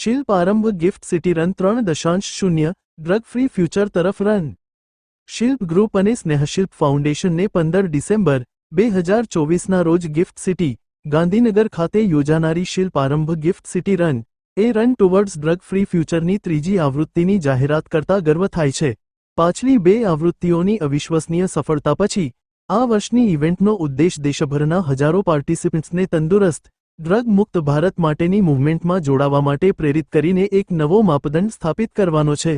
શિલ્પ આરંભ gift city run 3.0 drug free future તરફ રન. શિલ્પ ગ્રુપ અને સ્નેહશિલ્પ ફાઉન્ડેશનને 15 ડિસેમ્બર 2024ના રોજ ગિફ્ટ સિટી, ગાંધીનગર ખાતે યોજાનારી શિલ્પ આરંભ ગિફ્ટ સિટી રન એ રન ટુવર્ડ્સ ડ્રગ ફ્રી ફ્યુચરની ત્રીજી આવૃત્તિની જાહેરાત કરતા ગર્વ થાય છે. પાછલી બે આવૃત્તિઓની અવિશ્વસનીય સફળતા પછી આ વર્ષની ઇવેન્ટનો ઉદ્દેશ દેશભરના હજારો પાર્ટિસિપન્ટ્સને તંદુરસ્ત, ડ્રગ મુક્ત ભારત માટેની મૂવમેન્ટમાં જોડાવા માટે પ્રેરિત કરીને એક નવો માપદંડ સ્થાપિત કરવાનો છે.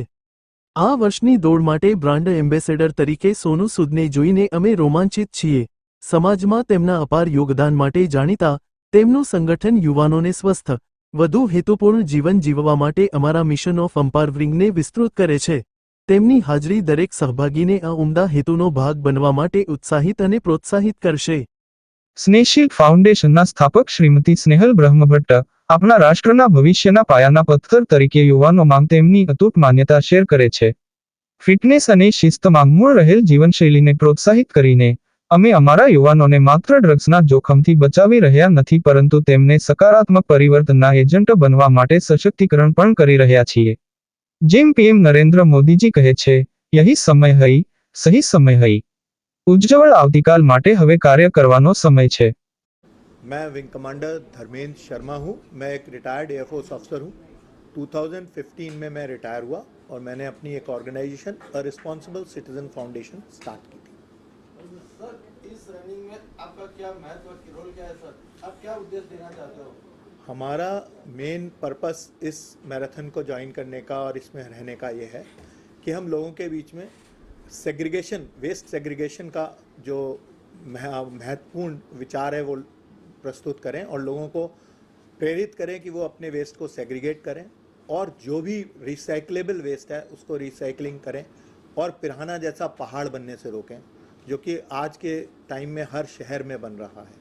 આ વર્ષની દોડ માટે બ્રાન્ડ એમ્બેસેડર તરીકે સોનુ સૂદને જોઈને અમે રોમાંચિત છીએ. સમાજમાં તેમના અપાર યોગદાન માટે જાણીતા, તેમનું સંગઠન યુવાનોને સ્વસ્થ, વધુ હેતુપૂર્ણ જીવન જીવવા માટે અમારા મિશન ઓફ એમ્પાવરિંગને વિસ્તૃત કરે છે. તેમની હાજરી દરેક સહભાગીને આ ઉમદા હેતુનો ભાગ બનવા માટે ઉત્સાહિત અને પ્રોત્સાહિત કરશે. સ્નેહશિલ્પ ફાઉન્ડેશનના સ્થાપક શ્રીમતી સ્નેહલ બ્રહ્મભટ્ટ આપણા રાષ્ટ્રના ભવિષ્યના પાયાના પથ્થર તરીકે યુવાનોમાં તેમની અતૂટ માન્યતા શેર કરે છે. ફિટનેસ અને શિસ્તમાં મૂળ રહેલ જીવનશૈલીને પ્રોત્સાહિત કરીને અમે અમારા યુવાનોને માત્ર ડ્રગ્સના જોખમથી બચાવી રહ્યા નથી પરંતુ તેમને સકારાત્મક પરિવર્તનના એજન્ટ બનવા માટે સશક્તિકરણ પણ કરી રહ્યા છીએ. જેમ પીએમ નરેન્દ્ર મોદીજી કહે છે, યહી સમય હૈ, સહી સમય હૈ. उज्जवल आवतीकाल माटे हवे कार्य करवानो समय छे। मैं विंग कमांडर धर्मेंद्र शर्मा हूँ। मैं एक रिटायर्ड एयरफोर्स ऑफिसर हूँ। 2015 में मैं रिटायर हुआ और मैंने अपनी एक organisation a responsible citizen foundation start की थी। सर, इस रनिंग में आपका क्या महत्व, रोल क्या है सर? आप क्या उद्देश्य देना चाहते हो? हमारा मेन पर्पस इस मैराथन को ज्वाइन करने का और इसमें रहने का ये है कि हम लोगों के बीच में सेग्रीगेशन, वेस्ट सेग्रीगेशन का जो महत्वपूर्ण विचार है वो प्रस्तुत करें और लोगों को प्रेरित करें कि वो अपने वेस्ट को सेग्रीगेट करें और जो भी रिसाइक्लेबल वेस्ट है उसको रिसाइकलिंग करें और पिराना जैसा पहाड़ बनने से रोकें, जो कि आज के टाइम में हर शहर में बन रहा है।